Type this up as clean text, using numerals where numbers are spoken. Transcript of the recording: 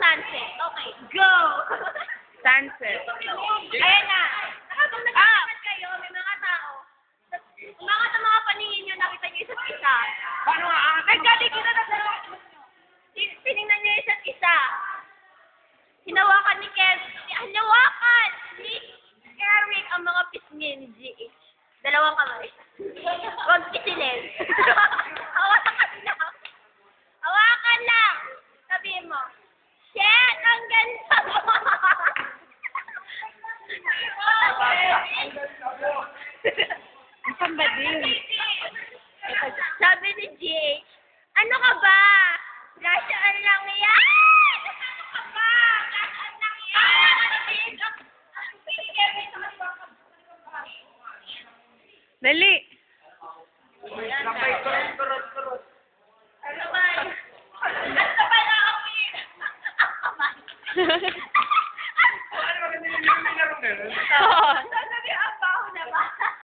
sunset. Okay, go! Sunset. Ayan na. Habang nagkakakat kayo, may mga tao. Umangat ang mga paningin nyo, nakita nyo isa't isa. Paano nga ang Nagkalikita na dalawa. Tinignan nyo isa't isa. Hinawakan ni hinawakan ni Eric ang mga pisngi ni GH. Dalawang kamay. Huwag pisilin. Hawakan lang. Hawakan lang. Sabihin mo, shit, ang ganda mo. Ang pambading. Sabi ni GH, ano ka ba? Gasaan lang yan! Ano ka ba? Gasaan lang yan! Dali. Sabay, turot. Ano ba? Ano ba na ako?